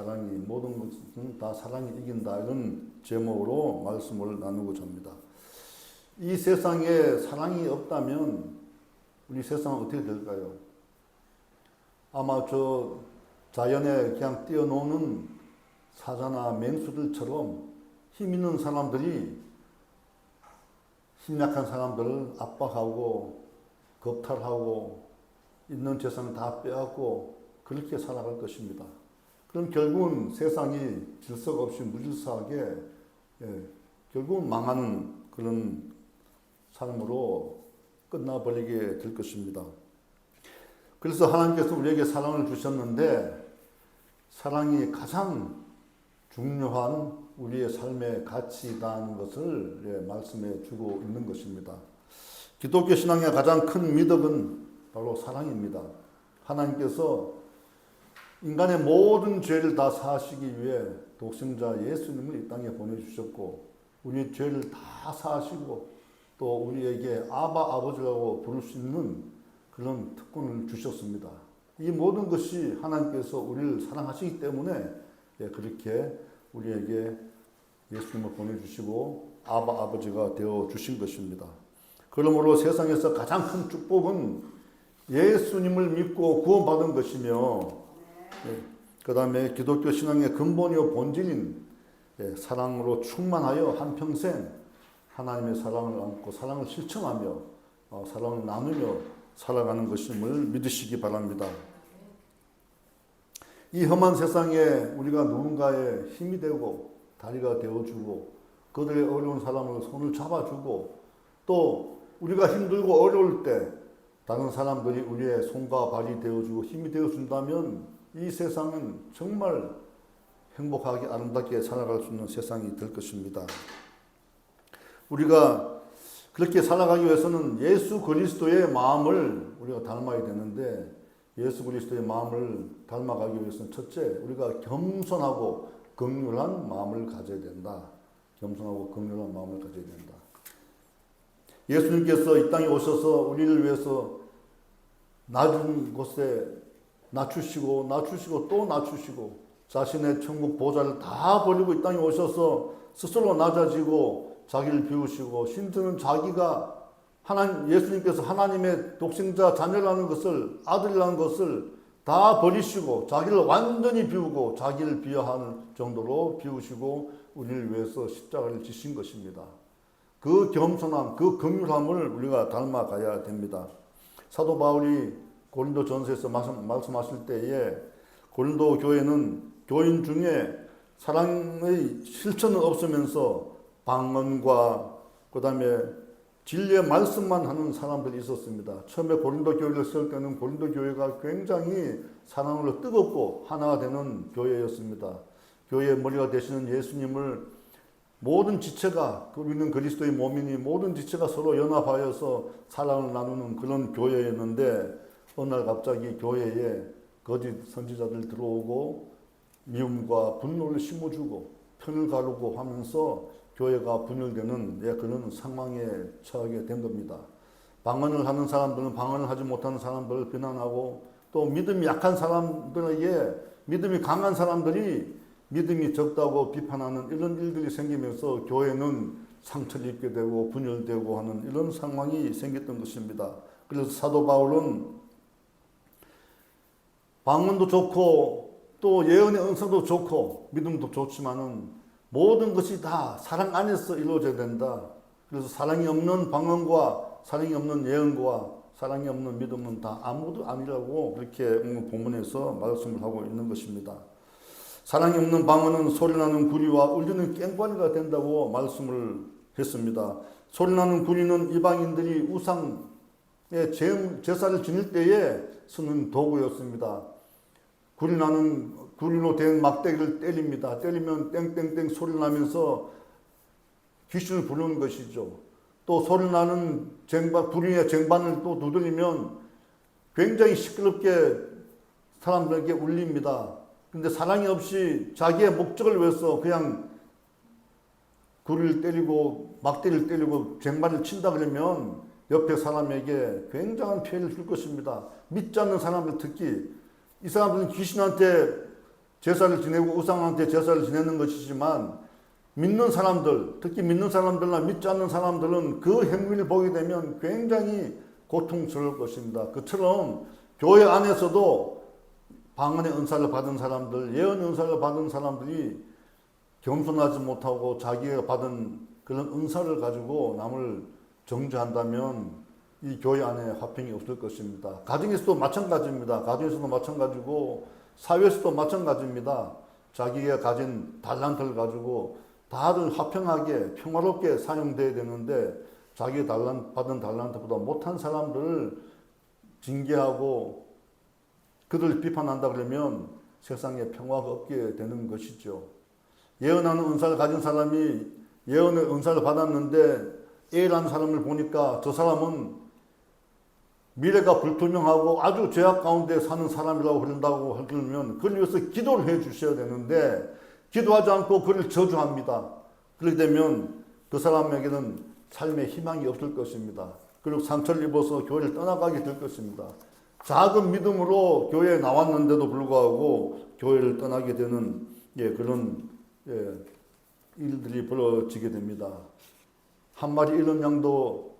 사랑이, 모든 것은 다 사랑이 이긴다, 이런 제목으로 말씀을 나누고자 합니다. 이 세상에 사랑이 없다면 우리 세상은 어떻게 될까요? 아마 저 자연에 그냥 뛰어노는 사자나 맹수들처럼 힘 있는 사람들이 힘 약한 사람들을 압박하고 겁탈하고 있는 재산을 다 빼앗고 그렇게 살아갈 것입니다. 그럼 결국은 세상이 질서가 없이 무질서하게 결국은 망하는 그런 삶으로 끝나버리게 될 것입니다. 그래서 하나님께서 우리에게 사랑을 주셨는데 사랑이 가장 중요한 우리의 삶의 가치다는 것을 말씀해 주고 있는 것입니다. 기독교 신앙의 가장 큰 미덕은 바로 사랑입니다. 하나님께서 인간의 모든 죄를 다 사하시기 위해 독생자 예수님을 이 땅에 보내주셨고 우리의 죄를 다 사하시고 또 우리에게 아바 아버지라고 부를 수 있는 그런 특권을 주셨습니다. 이 모든 것이 하나님께서 우리를 사랑하시기 때문에 그렇게 우리에게 예수님을 보내주시고 아바 아버지가 되어 주신 것입니다. 그러므로 세상에서 가장 큰 축복은 예수님을 믿고 구원받은 것이며 그 다음에 기독교 신앙의 근본이요 본질인 사랑으로 충만하여 한평생 하나님의 사랑을 안고 사랑을 실천하며 사랑을 나누며 살아가는 것임을 믿으시기 바랍니다. 이 험한 세상에 우리가 누군가의 힘이 되고 다리가 되어주고 그들의 어려운 사람을 손을 잡아주고 또 우리가 힘들고 어려울 때 다른 사람들이 우리의 손과 발이 되어주고 힘이 되어준다면 이 세상은 정말 행복하게 아름답게 살아갈 수 있는 세상이 될 것입니다. 우리가 그렇게 살아가기 위해서는 예수 그리스도의 마음을 우리가 닮아야 되는데 예수 그리스도의 마음을 닮아가기 위해서는 첫째, 우리가 겸손하고 긍휼한 마음을 가져야 된다. 겸손하고 긍휼한 마음을 가져야 된다. 예수님께서 이 땅에 오셔서 우리를 위해서 낮은 곳에 낮추시고 또 낮추시고 자신의 천국 보좌를 다 버리고 이 땅에 오셔서 스스로 낮아지고 자기를 비우시고 심지어는 자기가 예수님께서 하나님의 독생자 자녀라는 것을 아들이라는 것을 다 버리시고 자기를 완전히 비우고 자기를 비하하는 정도로 비우시고 우리를 위해서 십자가를 지신 것입니다. 그 겸손함, 그 긍휼함을 우리가 닮아가야 됩니다. 사도 바울이 고린도 전서에서 말씀하실 때에 고린도 교회는 교인 중에 사랑의 실천은 없으면서 방언과 그 다음에 진리의 말씀만 하는 사람들이 있었습니다. 처음에 고린도 교회를 세울 때는 고린도 교회가 굉장히 사랑으로 뜨겁고 하나가 되는 교회였습니다. 교회의 머리가 되시는 예수님을 모든 지체가 우리는 그리스도의 몸이니 모든 지체가 서로 연합하여서 사랑을 나누는 그런 교회였는데 어느 날 갑자기 교회에 거짓 선지자들 들어오고 미움과 분노를 심어주고 편을 가르고 하면서 교회가 분열되는 그런 상황에 처하게 된 겁니다. 방언을 하는 사람들은 방언을 하지 못하는 사람들을 비난하고 또 믿음이 약한 사람들에게 믿음이 강한 사람들이 믿음이 적다고 비판하는 이런 일들이 생기면서 교회는 상처를 입게 되고 분열되고 하는 이런 상황이 생겼던 것입니다. 그래서 사도 바울은 방언도 좋고 또 예언의 은사도 좋고 믿음도 좋지만은 모든 것이 다 사랑 안에서 이루어져야 된다. 그래서 사랑이 없는 방언과 사랑이 없는 예언과 사랑이 없는 믿음은 다 아무도 아니라고 그렇게 본문에서 말씀을 하고 있는 것입니다. 사랑이 없는 방언은 소리나는 구리와 울리는 꽹과리가 된다고 말씀을 했습니다. 소리나는 구리는 이방인들이 우상의 제사를 지낼 때에 쓰는 도구였습니다. 구리로 된 막대기를 때립니다. 때리면 땡땡땡 소리 나면서 귀신을 부르는 것이죠. 또 소리 나는 구리의 쟁반을 또 두드리면 굉장히 시끄럽게 사람들에게 울립니다. 근데 사랑이 없이 자기의 목적을 위해서 그냥 구리를 때리고 막대기를 때리고 쟁반을 친다 그러면 옆에 사람에게 굉장한 피해를 줄 것입니다. 믿지 않는 사람들 특히 이 사람들은 귀신한테 제사를 지내고 우상한테 제사를 지내는 것이지만 믿는 사람들, 특히 믿는 사람들나 믿지 않는 사람들은 그 행위를 보게 되면 굉장히 고통스러울 것입니다. 그처럼 교회 안에서도 방언의 은사를 받은 사람들, 예언의 은사를 받은 사람들이 겸손하지 못하고 자기가 받은 그런 은사를 가지고 남을 정죄한다면 이 교회 안에 화평이 없을 것입니다. 가정에서도 마찬가지입니다. 가정에서도 마찬가지고 사회에서도 마찬가지입니다. 자기가 가진 달란트를 가지고 다들 화평하게 평화롭게 사용돼야 되는데 자기 받은 달란트보다 못한 사람들을 징계하고 그들을 비판한다 그러면 세상에 평화가 없게 되는 것이죠. 예언하는 은사를 가진 사람이 예언의 은사를 받았는데 A라는 사람을 보니까 저 사람은 미래가 불투명하고 아주 죄악 가운데 사는 사람이라고 그런다고 그러면 그를 위해서 기도를 해 주셔야 되는데 기도하지 않고 그를 저주합니다. 그렇게 되면 그 사람에게는 삶의 희망이 없을 것입니다. 그리고 상처를 입어서 교회를 떠나가게 될 것입니다. 작은 믿음으로 교회에 나왔는데도 불구하고 교회를 떠나게 되는 그런 일들이 벌어지게 됩니다. 한 마리 잃은 양도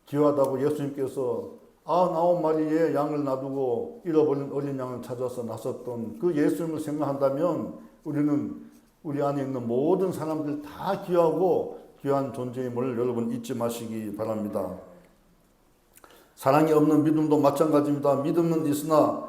귀하다고 예수님께서 99마리의 양을 놔두고 잃어버린 어린 양을 찾아서 나섰던 그 예수님을 생각한다면 우리는 우리 안에 있는 모든 사람들 다 귀하고 귀한 존재임을 여러분 잊지 마시기 바랍니다. 사랑이 없는 믿음도 마찬가지입니다. 믿음은 있으나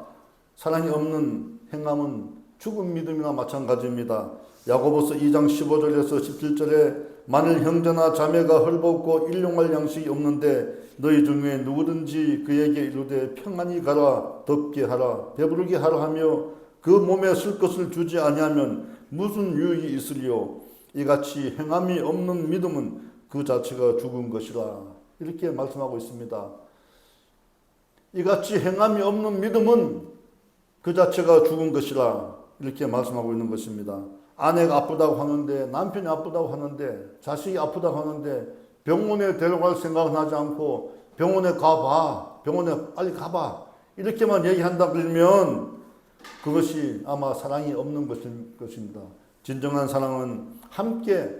사랑이 없는 행함은 죽은 믿음이나 마찬가지입니다. 야고보서 2장 15절에서 17절에 만일 형제나 자매가 헐벗고 일용할 양식이 없는데 너희 중에 누구든지 그에게 이르되 평안히 가라 덥게 하라 배부르게 하라 하며 그 몸에 쓸 것을 주지 아니하면 무슨 유익이 있으리요. 이같이 행함이 없는 믿음은 그 자체가 죽은 것이라. 이렇게 말씀하고 있습니다. 이같이 행함이 없는 믿음은 그 자체가 죽은 것이라. 이렇게 말씀하고 있는 것입니다. 아내가 아프다고 하는데, 남편이 아프다고 하는데, 자식이 아프다고 하는데 병원에 데려갈 생각은 하지 않고 병원에 가봐, 병원에 빨리 가봐 이렇게만 얘기한다 그러면 그것이 아마 사랑이 없는 것입니다. 진정한 사랑은 함께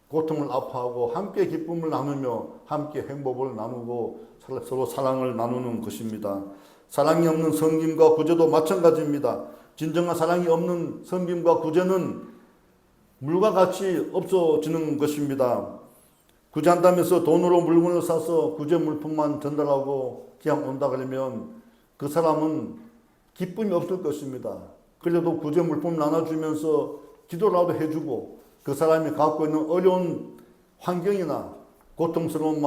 고통을 아파하고 함께 기쁨을 나누며 함께 행복을 나누고 서로 사랑을 나누는 것입니다. 사랑이 없는 섬김과 구제도 마찬가지입니다. 진정한 사랑이 없는 섬김과 구제는 물과 같이 없어지는 것입니다. 구제한다면서 돈으로 물건을 사서 구제 물품만 전달하고 그냥 온다 그러면 그 사람은 기쁨이 없을 것입니다. 그래도 구제 물품 나눠주면서 기도라도 해주고 그 사람이 갖고 있는 어려운 환경이나 고통스러운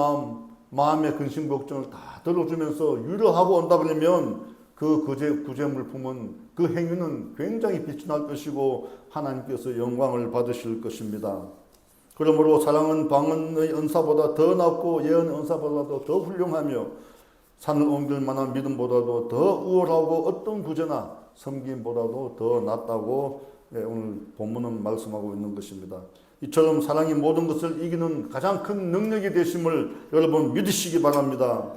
마음의 근심 걱정을 다 들어주면서 위로하고 온다 그러면 그 구제 물품은 그 행위는 굉장히 빛이 날 것이고 하나님께서 영광을 받으실 것입니다. 그러므로 사랑은 방언의 은사보다 더 낫고 예언의 은사보다도 더 훌륭하며 산을 옮길 만한 믿음보다도 더 우월하고 어떤 구제나 섬김보다도 더 낫다고 오늘 본문은 말씀하고 있는 것입니다. 이처럼 사랑이 모든 것을 이기는 가장 큰 능력이 되심을 여러분 믿으시기 바랍니다.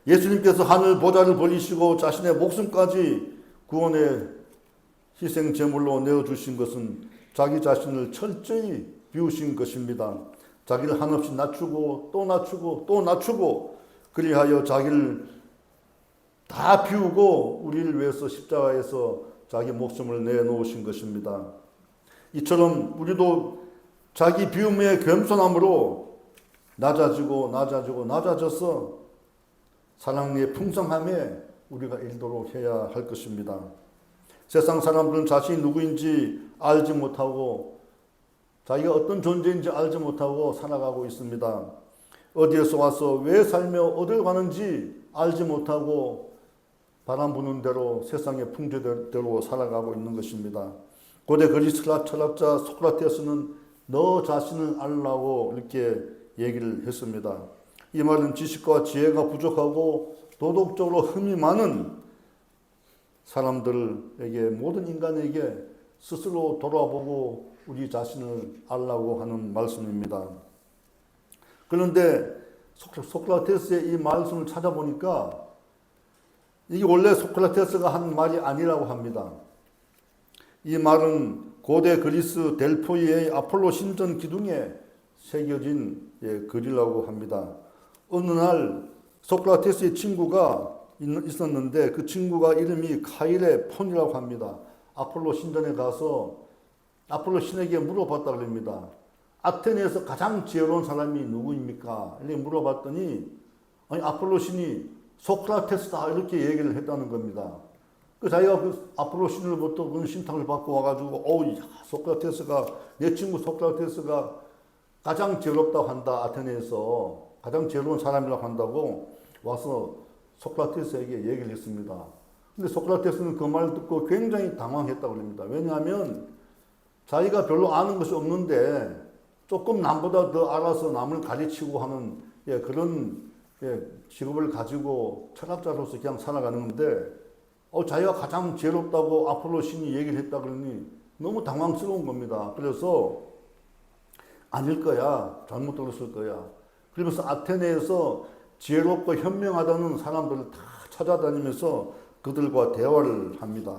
예수님께서 하늘 보좌를 버리시고 자신의 목숨까지 구원의 희생 제물로 내어주신 것은 자기 자신을 철저히 비우신 것입니다. 자기를 한없이 낮추고 또 낮추고 또 낮추고 그리하여 자기를 다 비우고 우리를 위해서 십자가에서 자기 목숨을 내놓으신 것입니다. 이처럼 우리도 자기 비움의 겸손함으로 낮아져서 사랑의 풍성함에 우리가 일도록 해야 할 것입니다. 세상 사람들은 자신이 누구인지 알지 못하고 자기가 어떤 존재인지 알지 못하고 살아가고 있습니다. 어디에서 와서 왜 살며 어딜 가는지 알지 못하고 바람 부는 대로 세상의 풍조대로 살아가고 있는 것입니다. 고대 그리스 철학자 소크라테스는 너 자신을 알라고 이렇게 얘기를 했습니다. 이 말은 지식과 지혜가 부족하고 도덕적으로 흠이 많은 사람들에게 모든 인간에게 스스로 돌아보고 우리 자신을 알라고 하는 말씀입니다. 그런데 소크라테스의 이 말씀을 찾아보니까 이게 원래 소크라테스가 한 말이 아니라고 합니다. 이 말은 고대 그리스 델포이의 아폴로 신전 기둥에 새겨진 글이라고 합니다. 어느 날 소크라테스의 친구가 있었는데 그 친구가 이름이 카이레 폰이라고 합니다. 아폴로 신전에 가서 아폴로 신에게 물어봤다 그럽니다. 아테네에서 가장 지혜로운 사람이 누구입니까? 이렇게 물어봤더니 아니 아폴로 신이 소크라테스다 이렇게 얘기를 했다는 겁니다. 그 자기가 그 아폴로 신으로부터 그런 신탁을 받고 와가지고 소크라테스가 내 친구 소크라테스가 가장 지혜롭다고 한다. 아테네에서 가장 지혜로운 사람이라고 한다고 와서 소크라테스에게 얘기를 했습니다. 근데 소크라테스는 그 말을 듣고 굉장히 당황했다고 합니다. 왜냐하면 자기가 별로 아는 것이 없는데 조금 남보다 더 알아서 남을 가르치고 하는 그런 직업을 가지고 철학자로서 그냥 살아가는데 자기가 가장 지혜롭다고 아폴로 신이 얘기를 했다 그러니 너무 당황스러운 겁니다. 그래서 아닐 거야. 잘못 들었을 거야. 그러면서 아테네에서 지혜롭고 현명하다는 사람들을 다 찾아다니면서 그들과 대화를 합니다.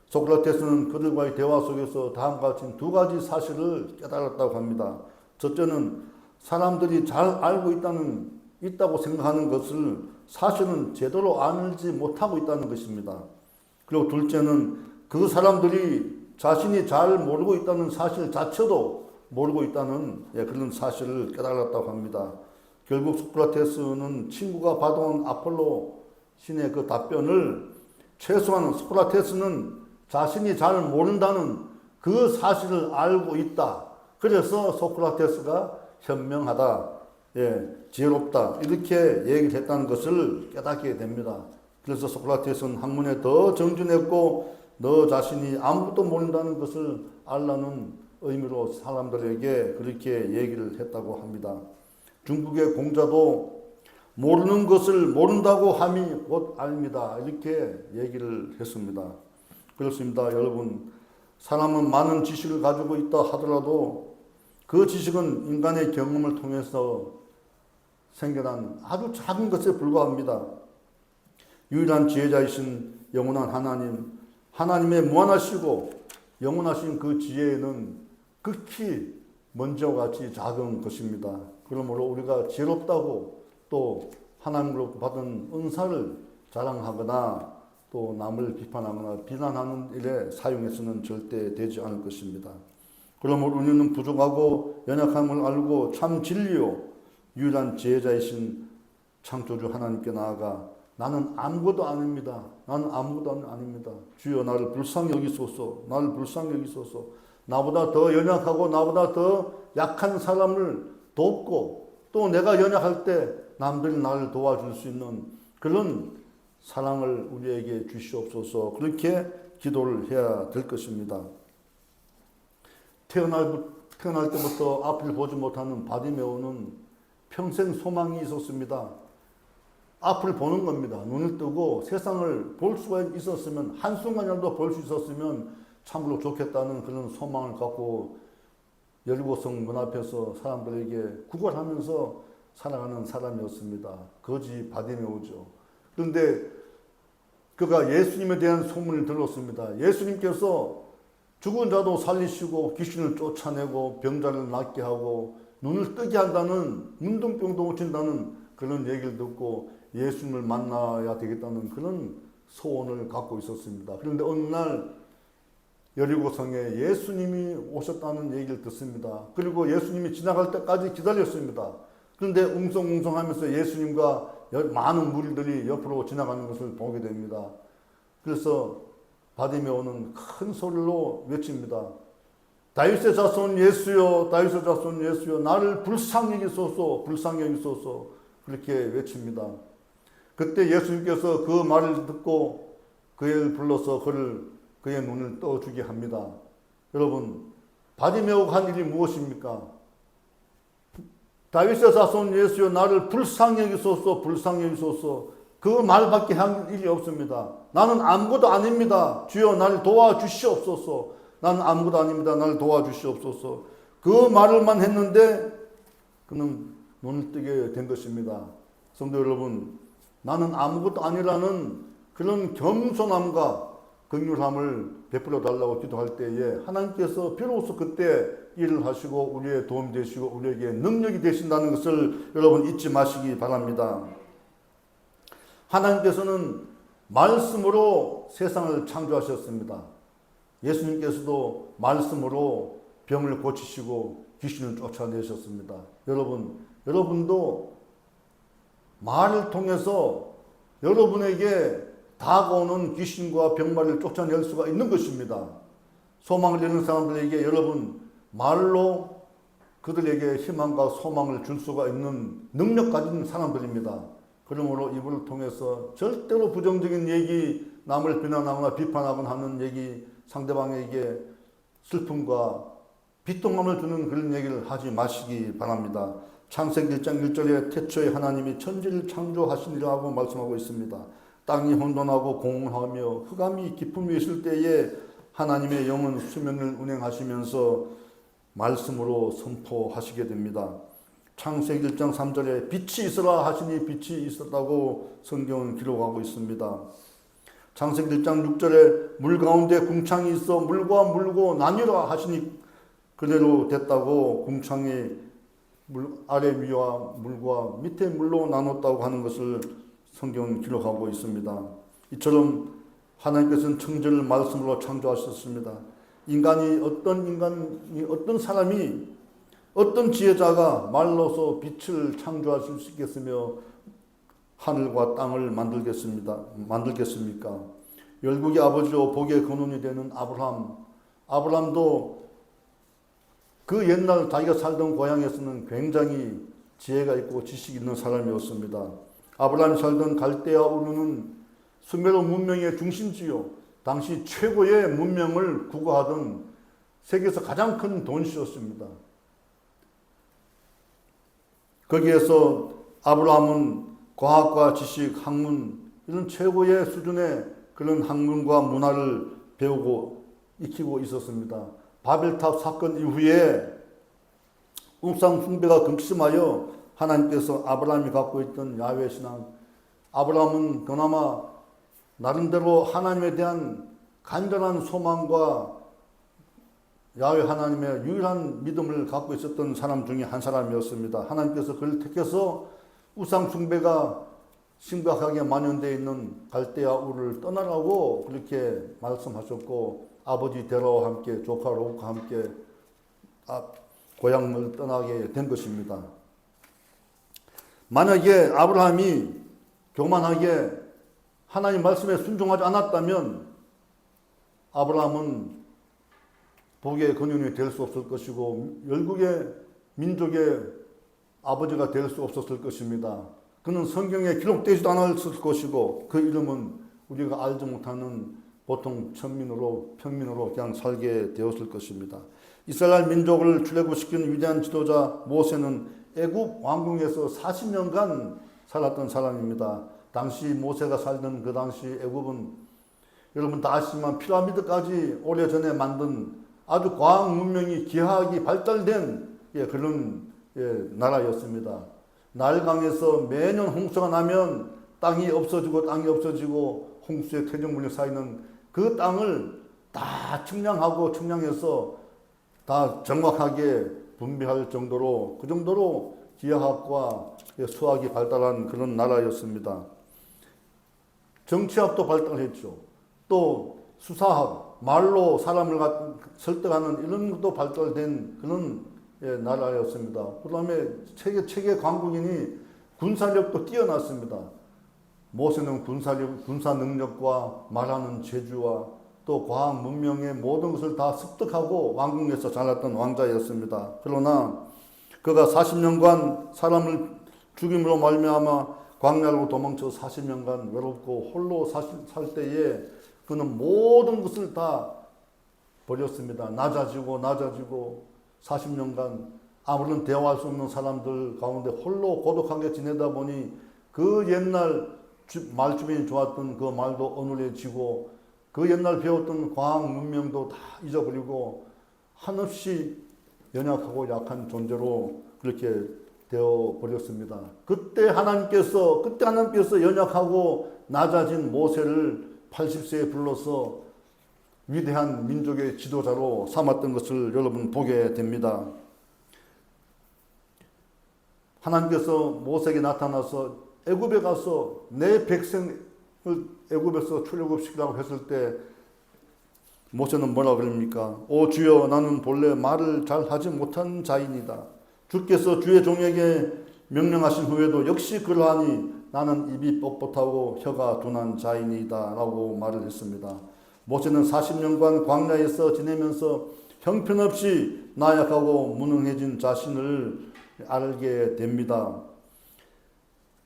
소크라테스는 그들과의 대화 속에서 다음과 같은 두 가지 사실을 깨달았다고 합니다. 첫째는 사람들이 잘 알고 있다고 생각하는 것을 사실은 제대로 알지 못하고 있다는 것입니다. 그리고 둘째는 그 사람들이 자신이 잘 모르고 있다는 사실 자체도 모르고 있다는 그런 사실을 깨달았다고 합니다. 결국 소크라테스는 친구가 받아온 아폴로 신의 그 답변을 최소한 소크라테스는 자신이 잘 모른다는 그 사실을 알고 있다. 그래서 소크라테스가 현명하다, 지혜롭다 이렇게 얘기를 했다는 것을 깨닫게 됩니다. 그래서 소크라테스는 학문에 더 정진했고 너 자신이 아무것도 모른다는 것을 알라는 의미로 사람들에게 그렇게 얘기를 했다고 합니다. 중국의 공자도 모르는 것을 모른다고 함이 곧 알미다 이렇게 얘기를 했습니다. 그렇습니다. 여러분, 사람은 많은 지식을 가지고 있다 하더라도 그 지식은 인간의 경험을 통해서 생겨난 아주 작은 것에 불과합니다. 유일한 지혜자이신 영원한 하나님, 하나님의 무한하시고 영원하신 그 지혜는 극히 먼지와 같이 작은 것입니다. 그러므로 우리가 지혜롭다고 또 하나님으로부터 받은 은사를 자랑하거나 또 남을 비판하거나 비난하는 일에 사용해서는 절대 되지 않을 것입니다. 그러므로 우리는 부족하고 연약함을 알고 참 진리요 유일한 지혜자이신 창조주 하나님께 나아가 나는 아무것도 아닙니다. 나는 아무것도 아닙니다. 주여 나를 불쌍히 여기소서. 나를 불쌍히 여기소서. 나보다 더 연약하고 나보다 더 약한 사람을 돕고 또 내가 연약할 때 남들이 나를 도와줄 수 있는 그런 사랑을 우리에게 주시옵소서. 그렇게 기도를 해야 될 것입니다. 태어날 때부터 앞을 보지 못하는 바디메오는 평생 소망이 있었습니다. 앞을 보는 겁니다. 눈을 뜨고 세상을 볼 수가 있었으면 한순간이라도 볼 수 있었으면 참으로 좋겠다는 그런 소망을 갖고 열고성 문 앞에서 사람들에게 구걸하면서 살아가는 사람이었습니다. 거지 바디메오죠. 그런데 그가 예수님에 대한 소문을 들었습니다. 예수님께서 죽은 자도 살리시고 귀신을 쫓아내고 병자를 낫게 하고 눈을 뜨게 한다는 문둥병도 고친다는 그런 얘기를 듣고 예수님을 만나야 되겠다는 그런 소원을 갖고 있었습니다. 그런데 어느 날 여리고성에 예수님이 오셨다는 얘기를 듣습니다. 그리고 예수님이 지나갈 때까지 기다렸습니다. 그런데 웅성웅성하면서 예수님과 많은 무리들이 옆으로 지나가는 것을 보게 됩니다. 그래서 바디메오는 큰 소리로 외칩니다. 다윗의 자손 예수여, 다윗의 자손 예수여, 나를 불쌍히 여기소서, 불쌍히 여기소서 그렇게 외칩니다. 그때 예수님께서 그 말을 듣고 그를 불러서 그의 눈을 떠주게 합니다. 여러분, 바디메오가 한 일이 무엇입니까? 다윗의 자손 예수여 나를 불쌍히 여기소서 불쌍히 여기소서 그 말밖에 한 일이 없습니다. 나는 아무것도 아닙니다. 주여 나를 도와주시옵소서. 나는 아무것도 아닙니다. 나를 도와주시옵소서. 그 말을만 했는데 그는 눈을 뜨게 된 것입니다. 성도 여러분, 나는 아무것도 아니라는 그런 겸손함과 긍휼함을 베풀어 달라고 기도할 때에 하나님께서 비로소 그때 일을 하시고 우리의 도움 되시고 우리에게 능력이 되신다는 것을 여러분 잊지 마시기 바랍니다. 하나님께서는 말씀으로 세상을 창조하셨습니다. 예수님께서도 말씀으로 병을 고치시고 귀신을 쫓아내셨습니다. 여러분도 말을 통해서 여러분에게 다가오는 귀신과 병마를 쫓아낼 수가 있는 것입니다. 소망을 잃는 사람들에게 여러분 말로 그들에게 희망과 소망을 줄 수가 있는 능력 가진 사람들입니다. 그러므로 이분을 통해서 절대로 부정적인 얘기, 남을 비난하거나 비판하거나 하는 얘기, 상대방에게 슬픔과 비통함을 주는 그런 얘기를 하지 마시기 바랍니다. 창세기 1장 1절에 태초에 하나님이 천지를 창조하시니라고 말씀하고 있습니다. 땅이 혼돈하고 공허하며 흑암이 깊음이 있을 때에 하나님의 영은 수명을 운행하시면서 말씀으로 선포하시게 됩니다. 창세기 1장 3절에 빛이 있으라 하시니 빛이 있었다고 성경은 기록하고 있습니다. 창세기 1장 6절에 물 가운데 궁창이 있어 물과 물고 나뉘라 하시니 그대로 됐다고 궁창이 물 아래 위와 물과 밑에 물로 나눴다고 하는 것을 성경은 기록하고 있습니다. 이처럼 하나님께서는 천지를 말씀으로 창조하셨습니다. 어떤 사람이 어떤 지혜자가 말로서 빛을 창조하실 수 있겠으며 하늘과 땅을 만들겠습니까? 열국의 아버지요 복의 근원이 되는 아브라함도 그 옛날 자기가 살던 고향에서는 굉장히 지혜가 있고 지식이 있는 사람이었습니다. 아브라함이 살던 갈대아 우르는 수메르 문명의 중심지요. 당시 최고의 문명을 구가하던 세계에서 가장 큰 도시였습니다. 거기에서 아브라함은 과학과 지식, 학문 이런 최고의 수준의 그런 학문과 문화를 배우고 익히고 있었습니다. 바벨탑 사건 이후에 우상 숭배가 극심하여 하나님께서 아브라함이 갖고 있던 야훼 신앙, 아브라함은 그나마 나름대로 하나님에 대한 간절한 소망과 야훼 하나님의 유일한 믿음을 갖고 있었던 사람 중에 한 사람이었습니다. 하나님께서 그를 택해서 우상 숭배가 심각하게 만연되어 있는 갈대아 우를 떠나라고 그렇게 말씀하셨고 아버지 데라와 함께 조카 롯과 함께 고향을 떠나게 된 것입니다. 만약에 아브라함이 교만하게 하나님 말씀에 순종하지 않았다면 아브라함은 복의 근원이 될 수 없을 것이고 열국의 민족의 아버지가 될 수 없었을 것입니다. 그는 성경에 기록되지도 않았을 것이고 그 이름은 우리가 알지 못하는 보통 평민으로 그냥 살게 되었을 것입니다. 이스라엘 민족을 출애굽시킨 위대한 지도자 모세는 애굽 왕궁에서 40년간 살았던 사람입니다. 당시 모세가 살던 그 당시 애굽은 여러분 다 아시지만 피라미드까지 오래전에 만든 아주 과학 문명이 기하학이 발달된 그런 나라였습니다. 나일강에서 매년 홍수가 나면 땅이 없어지고 홍수의 퇴적물이 쌓이는 그 땅을 다 측량해서 다 정확하게 분배할 정도로 그 정도로 기하학과 수학이 발달한 그런 나라였습니다. 정치학도 발달했죠. 또 수사학, 말로 사람을 설득하는 이런 것도 발달된 그런 나라였습니다. 그 다음에 세계 강국인이 군사력도 뛰어났습니다. 모세는 군사 능력과 말하는 재주와 또 과학 문명의 모든 것을 다 습득하고 왕궁에서 자랐던 왕자였습니다. 그러나 그가 40년간 사람을 죽임으로 말미암아 광야로 도망쳐 40년간 외롭고 홀로 살 때에 그는 모든 것을 다 버렸습니다. 낮아지고 40년간 아무런 대화할 수 없는 사람들 가운데 홀로 고독하게 지내다 보니 그 옛날 말 주변이 좋았던 그 말도 어눌해지고 그 옛날 배웠던 과학 문명도 다 잊어버리고 한없이 연약하고 약한 존재로 그렇게 되어 버렸습니다. 그때 하나님께서 연약하고 낮아진 모세를 80세에 불러서 위대한 민족의 지도자로 삼았던 것을 여러분 보게 됩니다. 하나님께서 모세에게 나타나서 애굽에 가서 내 백성을 애굽에서 출애굽시키라고 했을 때 모세는 뭐라 그럽니까? 오 주여, 나는 본래 말을 잘 하지 못한 자이니다. 주께서 주의 종에게 명령하신 후에도 역시 그러하니 나는 입이 뻣뻣하고 혀가 둔한 자이니다 라고 말을 했습니다. 모세는 40년간 광야에서 지내면서 형편없이 나약하고 무능해진 자신을 알게 됩니다.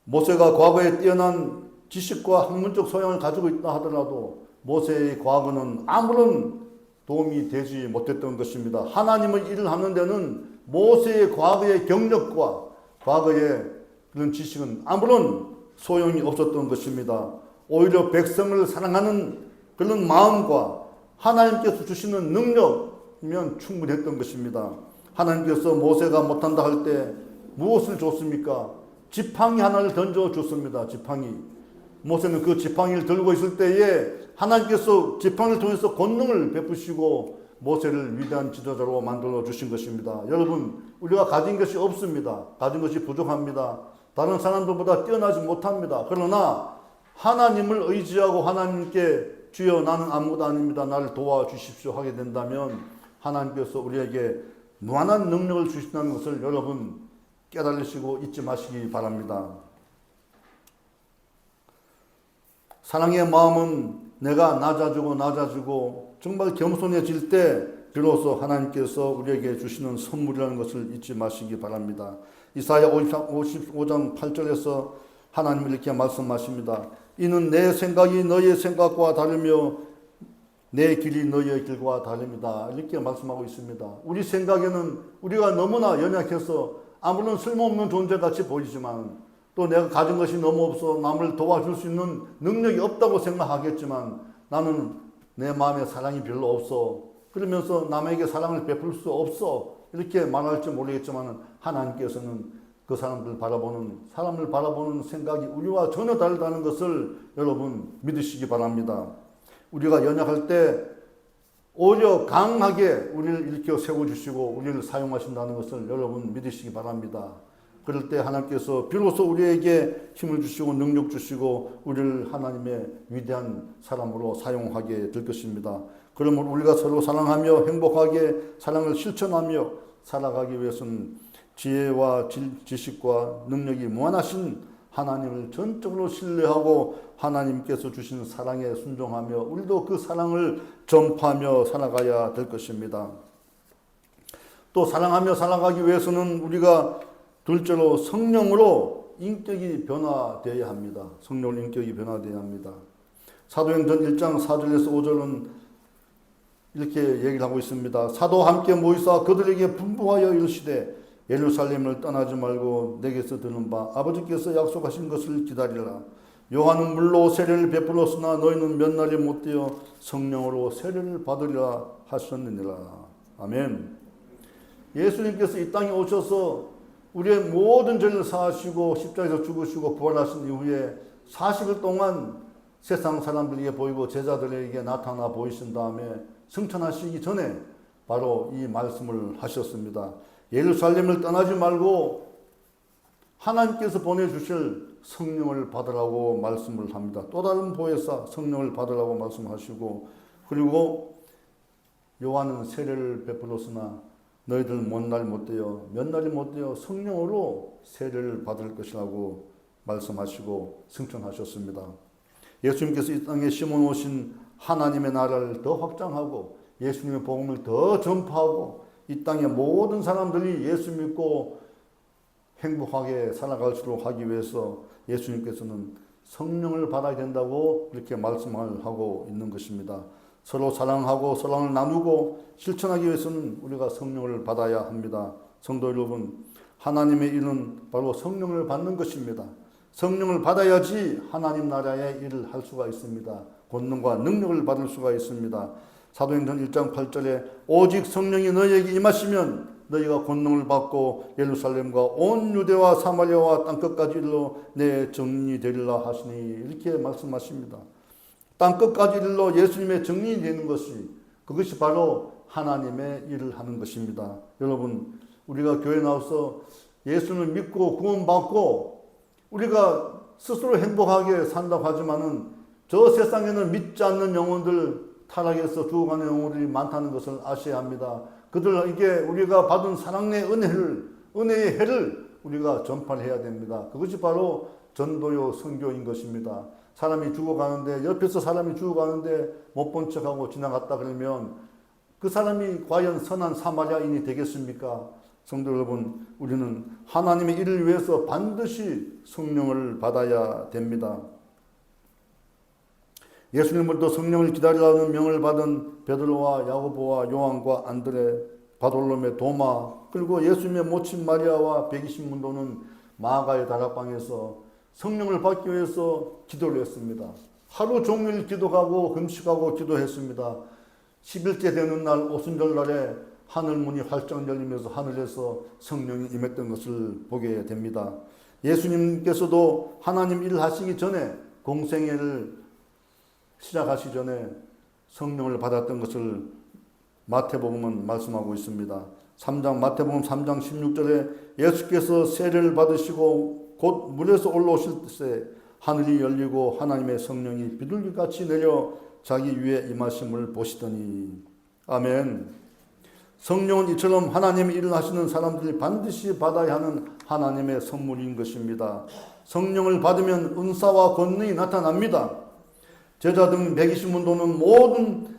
모세가 과거에 뛰어난 지식과 학문적 소양을 가지고 있다 하더라도 모세의 과거는 아무런 도움이 되지 못했던 것입니다. 하나님의 일을 하는 데는 모세의 과거의 경력과 과거의 그런 지식은 아무런 소용이 없었던 것입니다. 오히려 백성을 사랑하는 그런 마음과 하나님께서 주시는 능력이면 충분했던 것입니다. 하나님께서 모세가 못한다 할 때 무엇을 줬습니까? 지팡이 하나를 던져줬습니다. 지팡이. 모세는 그 지팡이를 들고 있을 때에 하나님께서 지팡이를 통해서 권능을 베푸시고 모세를 위대한 지도자로 만들어 주신 것입니다. 여러분, 우리가 가진 것이 없습니다. 가진 것이 부족합니다. 다른 사람들보다 뛰어나지 못합니다. 그러나 하나님을 의지하고 하나님께 주여 나는 아무것도 아닙니다. 나를 도와주십시오 하게 된다면 하나님께서 우리에게 무한한 능력을 주신다는 것을 여러분 깨달으시고 잊지 마시기 바랍니다. 사랑의 마음은 내가 낮아지고 정말 겸손해질 때 비로소 하나님께서 우리에게 주시는 선물이라는 것을 잊지 마시기 바랍니다. 이사야 55장 8절에서 하나님이 이렇게 말씀하십니다. 이는 내 생각이 너희의 생각과 다르며 내 길이 너희의 길과 다릅니다. 이렇게 말씀하고 있습니다. 우리 생각에는 우리가 너무나 연약해서 아무런 쓸모없는 존재같이 보이지만 또 내가 가진 것이 너무 없어 남을 도와줄 수 있는 능력이 없다고 생각하겠지만 나는 내 마음에 사랑이 별로 없어. 그러면서 남에게 사랑을 베풀 수 없어. 이렇게 말할지 모르겠지만 하나님께서는 그 사람을 바라보는 생각이 우리와 전혀 다르다는 것을 여러분 믿으시기 바랍니다. 우리가 연약할 때 오히려 강하게 우리를 일으켜 세워주시고 우리를 사용하신다는 것을 여러분 믿으시기 바랍니다. 그럴 때 하나님께서 비로소 우리에게 힘을 주시고 능력 주시고 우리를 하나님의 위대한 사람으로 사용하게 될 것입니다. 그러면 우리가 서로 사랑하며 행복하게 사랑을 실천하며 살아가기 위해서는 지혜와 지식과 능력이 무한하신 하나님을 전적으로 신뢰하고 하나님께서 주신 사랑에 순종하며 우리도 그 사랑을 전파하며 살아가야 될 것입니다. 또 사랑하며 살아가기 위해서는 우리가 둘째로 성령으로 인격이 변화되어야 합니다. 성령으로 인격이 변화되어야 합니다. 사도행전 1장 4절에서 5절은 이렇게 얘기를 하고 있습니다. 사도와 함께 모이사 그들에게 분부하여 이르시되 예루살렘을 떠나지 말고 내게서 들은 바 아버지께서 약속하신 것을 기다리라. 요한은 물로 세례를 베풀었으나 너희는 몇 날이 못되어 성령으로 세례를 받으리라 하셨느니라. 아멘. 예수님께서 이 땅에 오셔서 우리의 모든 죄를 사하시고 십자가에서 죽으시고 부활하신 이후에 40일 동안 세상 사람들에게 보이고 제자들에게 나타나 보이신 다음에 승천하시기 전에 바로 이 말씀을 하셨습니다. 예루살렘을 떠나지 말고 하나님께서 보내주실 성령을 받으라고 말씀을 합니다. 또 다른 보혜사 성령을 받으라고 말씀하시고 그리고 요한은 세례를 베풀었으나 너희들 몇 날이 못되어 성령으로 세례를 받을 것이라고 말씀하시고 승천하셨습니다. 예수님께서 이 땅에 심어놓으신 하나님의 나라를 더 확장하고 예수님의 복음을 더 전파하고 이 땅의 모든 사람들이 예수 믿고 행복하게 살아갈수록 하기 위해서 예수님께서는 성령을 받아야 된다고 이렇게 말씀을 하고 있는 것입니다. 서로 사랑하고 사랑을 나누고 실천하기 위해서는 우리가 성령을 받아야 합니다. 성도 여러분, 하나님의 일은 바로 성령을 받는 것입니다. 성령을 받아야지 하나님 나라의 일을 할 수가 있습니다. 권능과 능력을 받을 수가 있습니다. 사도행전 1장 8절에 오직 성령이 너희에게 임하시면 너희가 권능을 받고 예루살렘과 온 유대와 사마리아와 땅끝까지 이르러 내 증인이 되리라 하시니 이렇게 말씀하십니다. 땅끝까지 이르러 예수님의 증인이 되는 것이 그것이 바로 하나님의 일을 하는 것입니다. 여러분 우리가 교회 나와서 예수를 믿고 구원받고 우리가 스스로 행복하게 산다고 하지만은 저 세상에는 믿지 않는 영혼들 타락해서 죽어가는 영혼들이 많다는 것을 아셔야 합니다. 그들에게 우리가 받은 사랑의 은혜의 해를 우리가 전파를 해야 됩니다. 그것이 바로 전도요 선교인 것입니다. 사람이 죽어가는데 옆에서 사람이 죽어가는데 못 본 척하고 지나갔다 그러면 그 사람이 과연 선한 사마리아인이 되겠습니까? 성도 여러분, 우리는 하나님의 일을 위해서 반드시 성령을 받아야 됩니다. 예수님으로부터 성령을 기다리라는 명을 받은 베드로와 야고보와 요한과 안드레, 바돌로메, 도마, 그리고 예수님의 모친 마리아와 120문도는 마가의 다락방에서 성령을 받기 위해서 기도를 했습니다. 하루 종일 기도하고 금식하고 기도했습니다. 10일째 되는 날 오순절날에 하늘문이 활짝 열리면서 하늘에서 성령이 임했던 것을 보게 됩니다. 예수님께서도 하나님 일을 하시기 전에 공생애를 시작하시기 전에 성령을 받았던 것을 마태복음은 말씀하고 있습니다. 마태복음 3장 16절에 예수께서 세례를 받으시고 곧 물에서 올라오실 때 하늘이 열리고 하나님의 성령이 비둘기같이 내려 자기 위에 임하심을 보시더니. 아멘. 성령은 이처럼 하나님의 일을 하시는 사람들이 반드시 받아야 하는 하나님의 선물인 것입니다. 성령을 받으면 은사와 권능이 나타납니다. 제자 등 120문도는 모든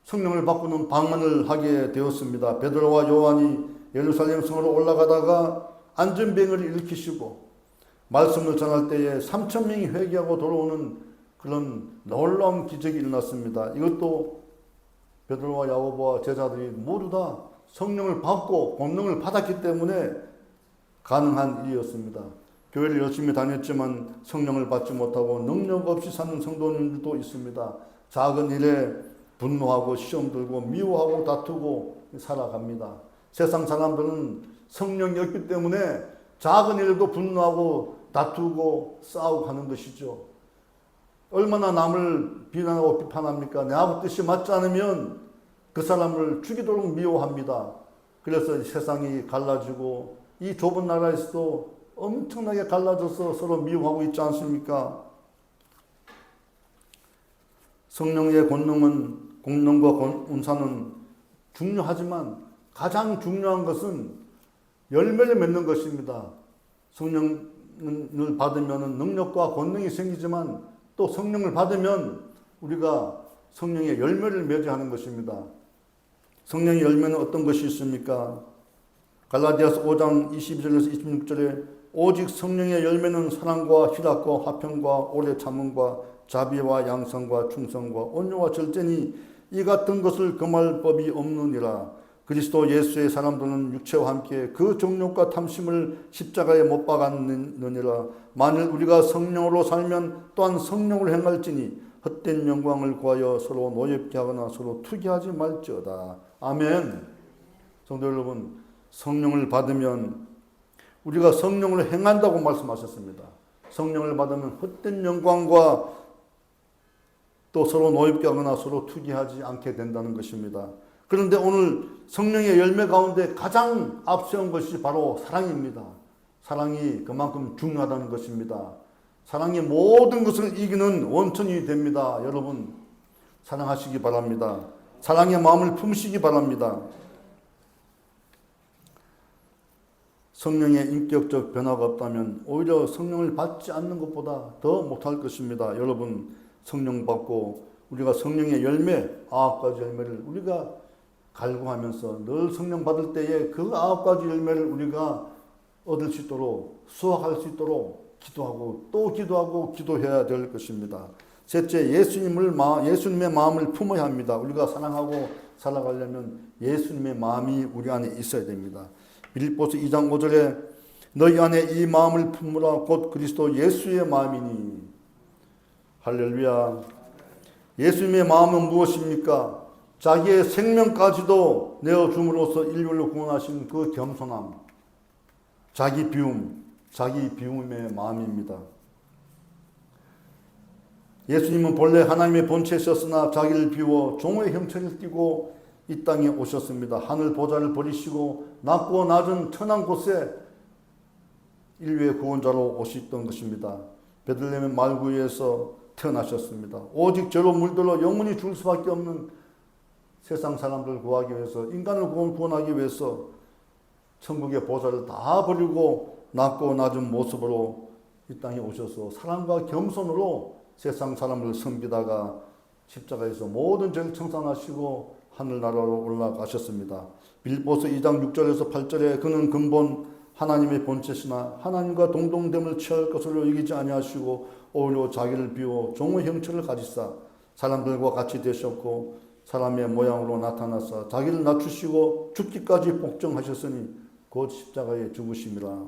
성령을 바꾸는 방언을 하게 되었습니다. 베드로와 요한이 예루살렘 성으로 올라가다가 안전병을 일으키시고 말씀을 전할 때에 3,000명이 회개하고 돌아오는 그런 놀라운 기적이 일어났습니다. 이것도 베드로와 야고보와 제자들이 모두 다 성령을 받고 권능을 받았기 때문에 가능한 일이었습니다. 교회를 열심히 다녔지만 성령을 받지 못하고 능력 없이 사는 성도님들도 있습니다. 작은 일에 분노하고 시험 들고 미워하고 다투고 살아갑니다. 세상 사람들은 성령이 없기 때문에 작은 일에도 분노하고 다투고 싸우고 하는 것이죠. 얼마나 남을 비난하고 비판합니까? 내하고 뜻이 맞지 않으면 그 사람을 죽이도록 미워합니다. 그래서 세상이 갈라지고 이 좁은 나라에서도 엄청나게 갈라져서 서로 미워하고 있지 않습니까? 성령의 권능과 은사는 중요하지만 가장 중요한 것은 열매를 맺는 것입니다. 성령을 받으면 능력과 권능이 생기지만 또 성령을 받으면 우리가 성령의 열매를 맺어야 하는 것입니다. 성령의 열매는 어떤 것이 있습니까? 갈라디아서 5장 22절에서 26절에 오직 성령의 열매는 사랑과 희락과 화평과 오래 참음과 자비와 양성과 충성과 온유와 절제니 이 같은 것을 금할 법이 없느니라. 그리스도 예수의 사람들은 육체와 함께 그 정욕과 탐심을 십자가에 못 박았느니라. 만일 우리가 성령으로 살면 또한 성령을 행할지니 헛된 영광을 구하여 서로 노엽게 하거나 서로 투기하지 말지어다. 아멘. 성도 여러분, 성령을 받으면 우리가 성령을 행한다고 말씀하셨습니다. 성령을 받으면 헛된 영광과 또 서로 노엽게 하거나 서로 투기하지 않게 된다는 것입니다. 그런데 오늘 성령의 열매 가운데 가장 앞세운 것이 바로 사랑입니다. 사랑이 그만큼 중요하다는 것입니다. 사랑이 모든 것을 이기는 원천이 됩니다. 여러분, 사랑하시기 바랍니다. 사랑의 마음을 품으시기 바랍니다. 성령의 인격적 변화가 없다면 오히려 성령을 받지 않는 것보다 더 못할 것입니다. 여러분, 성령 받고 우리가 성령의 열매, 9가지 열매를 우리가 갈구하면서 늘 성령 받을 때에 그 9가지 열매를 우리가 얻을 수 있도록, 수확할 수 있도록 기도하고 또 기도하고 기도해야 될 것입니다. 셋째, 예수님의 마음을 품어야 합니다. 우리가 사랑하고 살아가려면 예수님의 마음이 우리 안에 있어야 됩니다. 빌립보서 2장 5절에 너희 안에 이 마음을 품으라 곧 그리스도 예수의 마음이니. 할렐루야. 예수님의 마음은 무엇입니까? 자기의 생명까지도 내어줌으로써 인류를 구원하신 그 겸손함, 자기 비움의 마음입니다. 예수님은 본래 하나님의 본체셨으나 자기를 비워 종의 형체를 띠고 이 땅에 오셨습니다. 하늘 보좌를 버리시고 낮고 낮은 천한 곳에 인류의 구원자로 오셨던 것입니다. 베들레헴의 말구에서 태어나셨습니다. 오직 저로 물들어 영원히 죽을 수밖에 없는 세상 사람들을 구하기 위해서, 인간을 구원하기 위해서 천국의 보좌를 다 버리고 낮고 낮은 모습으로 이 땅에 오셔서 사랑과 겸손으로 세상 사람을 섬기다가 십자가에서 모든 죄를 청산하시고 하늘나라로 올라가셨습니다. 빌립보서 2장 6절에서 8절에 그는 근본 하나님의 본체시나 하나님과 동등됨을 취할 것으로 여기지 아니하시고 오히려 자기를 비워 종의 형체를 가지사 사람들과 같이 되셨고 사람의 모양으로 나타나사 자기를 낮추시고 죽기까지 복종하셨으니 곧 십자가에 죽으심이라.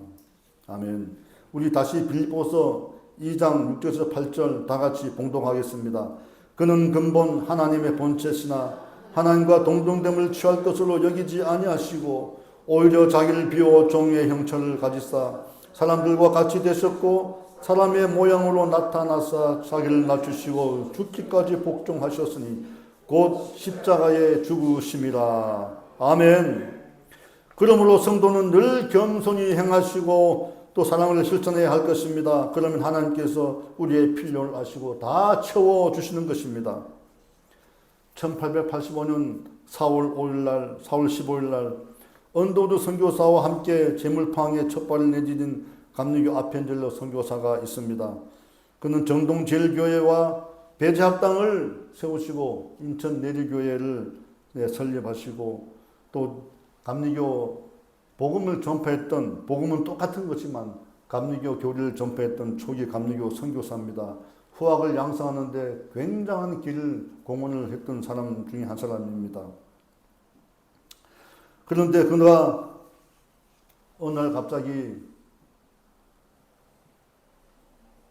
아멘. 우리 다시 빌립보서 2장 6절에서 8절 다 같이 봉독하겠습니다. 그는 근본 하나님의 본체시나 하나님과 동등됨을 취할 것으로 여기지 아니하시고 오히려 자기를 비워 종의 형체를 가지사 사람들과 같이 되셨고 사람의 모양으로 나타나사 자기를 낮추시고 죽기까지 복종하셨으니 곧 십자가에 죽으심이라. 아멘. 그러므로 성도는 늘 겸손히 행하시고 또 사랑을 실천해야 할 것입니다. 그러면 하나님께서 우리의 필요를 아시고 다 채워주시는 것입니다. 1885년 4월 15일 날 언더우드 선교사와 함께 재물파항에 첫 발을 내디딘 감리교 아펜젤러 선교사가 있습니다. 그는 정동제일교회와 배제학당을 세우시고 인천 내리교회를 설립하시고 또 감리교 복음을 전파했던, 복음은 똑같은 것이지만 감리교 교리를 전파했던 초기 감리교 선교사입니다. 후학을 양성하는데 굉장한 길을 공헌을 했던 사람 중에 한 사람입니다. 그런데 그가 어느 날 갑자기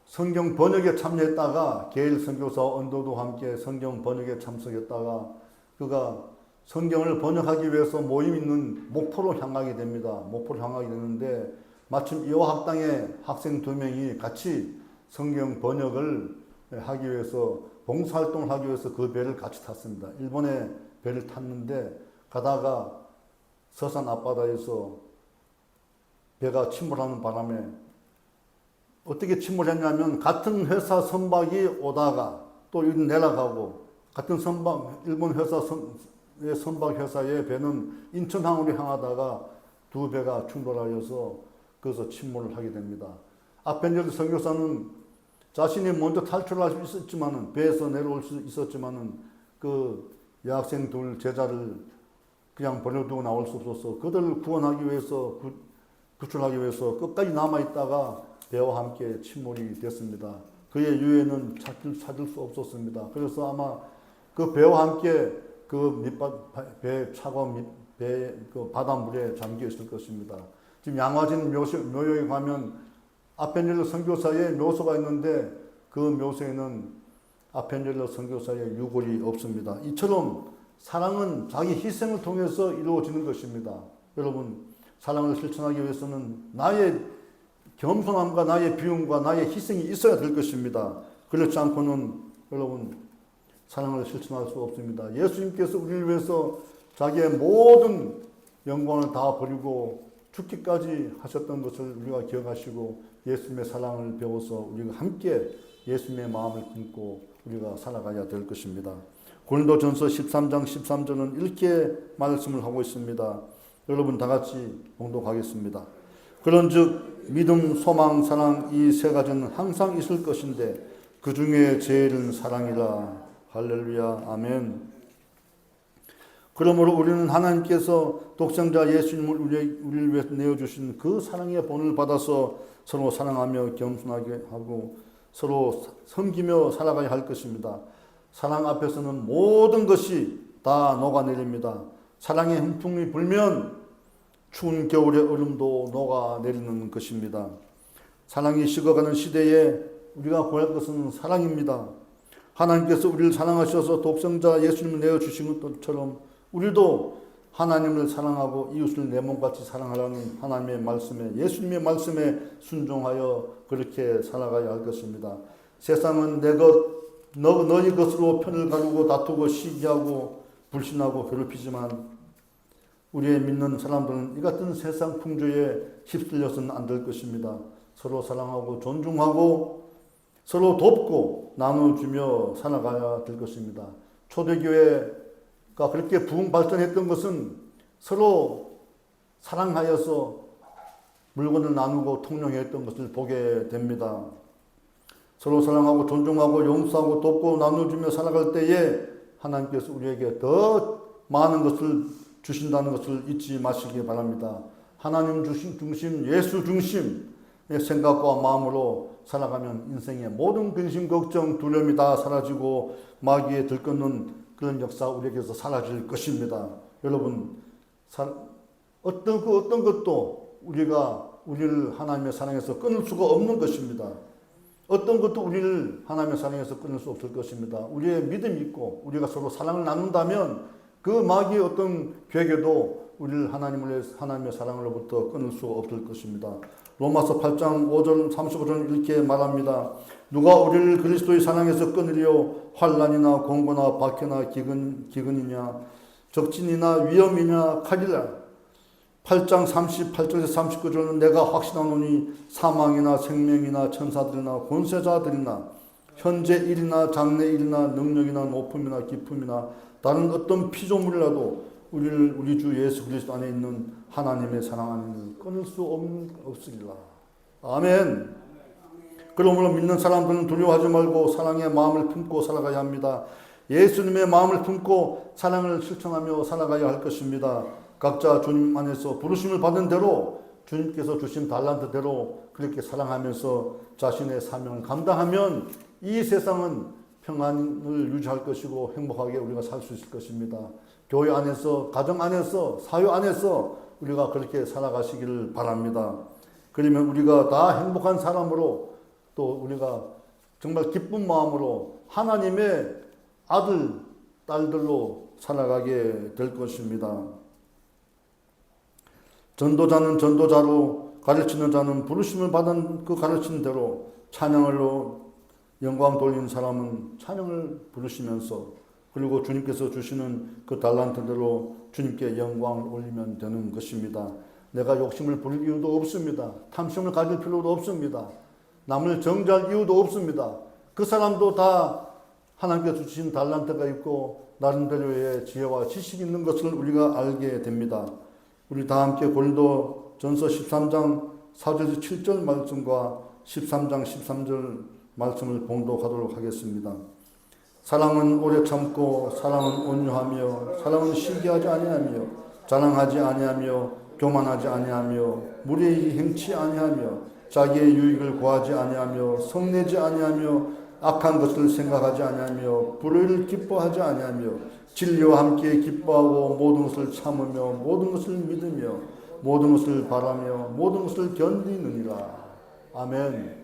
성경 번역에 참여했다가 게일 선교사와 언더우드와 함께 성경 번역에 참석했다가 그가 성경을 번역하기 위해서 모임 있는 목포로 향하게 됩니다. 목포로 향하게 되는데 마침 이화학당의 학생 2명이 같이 성경 번역을 하기 위해서 봉사활동을 하기 위해서 그 배를 같이 탔습니다. 일본의 배를 탔는데 가다가 서산 앞바다에서 배가 침몰하는 바람에 어떻게 침몰했냐면 같은 회사 선박이 오다가 또 내려가고 같은 선박 일본 회사 선박 회사의 배는 인천항으로 향하다가 두 배가 충돌하여서 그래서 침몰을 하게 됩니다. 아펜젤러 선교사는 자신이 먼저 탈출할 수 있었지만은 배에서 내려올 수 있었지만은 그 여학생 둘 제자를 그냥 버려두고 나올 수 없어서 그들을 구원하기 위해서 구출하기 위해서 끝까지 남아 있다가 배와 함께 침몰이 됐습니다. 그의 유해는 찾을 수 없었습니다. 그래서 아마 그 배와 함께 그 배 차가운 배 그 바닷물에 잠겨 있을 것입니다. 지금 양화진 묘역에 가면 아펜젤러 선교사의 묘소가 있는데 그 묘소에는 아펜젤러 선교사의 유골이 없습니다. 이처럼 사랑은 자기 희생을 통해서 이루어지는 것입니다. 여러분, 사랑을 실천하기 위해서는 나의 겸손함과 나의 비움과 나의 희생이 있어야 될 것입니다. 그렇지 않고는 여러분 사랑을 실천할 수 없습니다. 예수님께서 우리를 위해서 자기의 모든 영광을 다 버리고 죽기까지 하셨던 것을 우리가 기억하시고 예수님의 사랑을 배워서 우리가 함께 예수님의 마음을 품고 우리가 살아가야 될 것입니다. 고린도전서 13장 13절은 이렇게 말씀을 하고 있습니다. 여러분 다 같이 봉독하겠습니다. 그런즉 믿음, 소망, 사랑 이 세 가지는 항상 있을 것인데 그 중에 제일은 사랑이라. 할렐루야. 아멘. 그러므로 우리는 하나님께서 독생자 예수님을 우리를 위해 내어주신 그 사랑의 본을 받아서 서로 사랑하며 겸손하게 하고 서로 섬기며 살아가야 할 것입니다. 사랑 앞에서는 모든 것이 다 녹아내립니다. 사랑의 훈풍이 불면 추운 겨울의 얼음도 녹아내리는 것입니다. 사랑이 식어가는 시대에 우리가 구할 것은 사랑입니다. 하나님께서 우리를 사랑하셔서 독생자 예수님을 내어주신 것처럼 우리도 하나님을 사랑하고 이웃을 내 몸같이 사랑하라는 하나님의 말씀에, 예수님의 말씀에 순종하여 그렇게 살아가야 할 것입니다. 세상은 너희 것으로 편을 가르고 다투고 시기하고 불신하고 괴롭히지만 우리의 믿는 사람들은 이 같은 세상 풍조에 휩쓸려서는 안 될 것입니다. 서로 사랑하고 존중하고 서로 돕고 나눠주며 살아가야 될 것입니다. 초대교회가 그렇게 부흥 발전했던 것은 서로 사랑하여서 물건을 나누고 통용했던 것을 보게 됩니다. 서로 사랑하고 존중하고 용서하고 돕고 나눠주며 살아갈 때에 하나님께서 우리에게 더 많은 것을 주신다는 것을 잊지 마시기 바랍니다. 하나님 중심, 예수 중심의 생각과 마음으로 살아가면 인생의 모든 근심, 걱정, 두려움이 다 사라지고 마귀에 들끓는 그런 역사 우리에게서 사라질 것입니다. 여러분, 어떤 것도 우리를 하나님의 사랑에서 끊을 수가 없는 것입니다. 어떤 것도 우리를 하나님의 사랑에서 끊을 수 없을 것입니다. 우리의 믿음이 있고 우리가 서로 사랑을 나눈다면 그 마귀의 어떤 괴계도 우리를 하나님의 사랑으로부터 끊을 수 없을 것입니다. 로마서 8장 5절 35절 이렇게 말합니다. 누가 우리를 그리스도의 사랑에서 끊으려 환난이나 공고나 박해나 기근이냐 적진이나 위험이냐 칼이라. 8장 38절에서 39절은 내가 확신하노니 사망이나 생명이나 천사들이나 권세자들이나 현재 일이나 장래 일이나 능력이나 높음이나 깊음이나 다른 어떤 피조물이라도 우리 주 예수 그리스도 안에 있는 하나님의 사랑 안에는 끊을 수 없으리라. 아멘. 그러므로 믿는 사람들은 두려워하지 말고 사랑의 마음을 품고 살아가야 합니다. 예수님의 마음을 품고 사랑을 실천하며 살아가야 할 것입니다. 각자 주님 안에서 부르심을 받은 대로 주님께서 주신 달란트대로 그렇게 사랑하면서 자신의 사명을 감당하면 이 세상은 평안을 유지할 것이고 행복하게 우리가 살 수 있을 것입니다. 교회 안에서, 가정 안에서, 사회 안에서 우리가 그렇게 살아가시기를 바랍니다. 그러면 우리가 다 행복한 사람으로 또 우리가 정말 기쁜 마음으로 하나님의 아들, 딸들로 살아가게 될 것입니다. 전도자는 전도자로, 가르치는 자는 부르심을 받은 그 가르치는 대로 찬양으로 영광 돌리는 사람은 찬양을 부르시면서 그리고 주님께서 주시는 그 달란트대로 주님께 영광을 올리면 되는 것입니다. 내가 욕심을 부릴 이유도 없습니다. 탐심을 가질 필요도 없습니다. 남을 정죄할 이유도 없습니다. 그 사람도 다 하나님께서 주신 달란트가 있고 나름대로의 지혜와 지식이 있는 것을 우리가 알게 됩니다. 우리 다 함께 고린도전서 13장 4절에서 7절 말씀과 13장 13절 말씀을 봉독하도록 하겠습니다. 사랑은 오래 참고 사랑은 온유하며 사랑은 시기하지 아니하며 자랑하지 아니하며 교만하지 아니하며 무례히 행치 아니하며 자기의 유익을 구하지 아니하며 성내지 아니하며 악한 것을 생각하지 아니하며 불의를 기뻐하지 아니하며 진리와 함께 기뻐하고 모든 것을 참으며 모든 것을 믿으며 모든 것을 바라며 모든 것을 견디느니라. 아멘.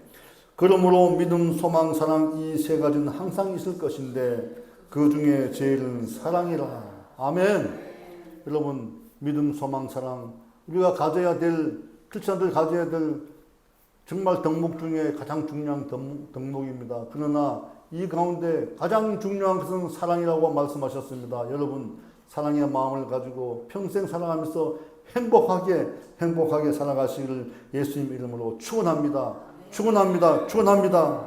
그러므로 믿음, 소망, 사랑 이 세 가지는 항상 있을 것인데 그 중에 제일은 사랑이라. 아멘. 여러분, 믿음, 소망, 사랑 우리가 가져야 될, 크리스천들 가져야 될 정말 덕목 중에 가장 중요한 덕목입니다. 그러나 이 가운데 가장 중요한 것은 사랑이라고 말씀하셨습니다. 여러분, 사랑의 마음을 가지고 평생 살아가면서 행복하게 살아가시기를 예수님 이름으로 축원합니다. 축원합니다. 축원합니다.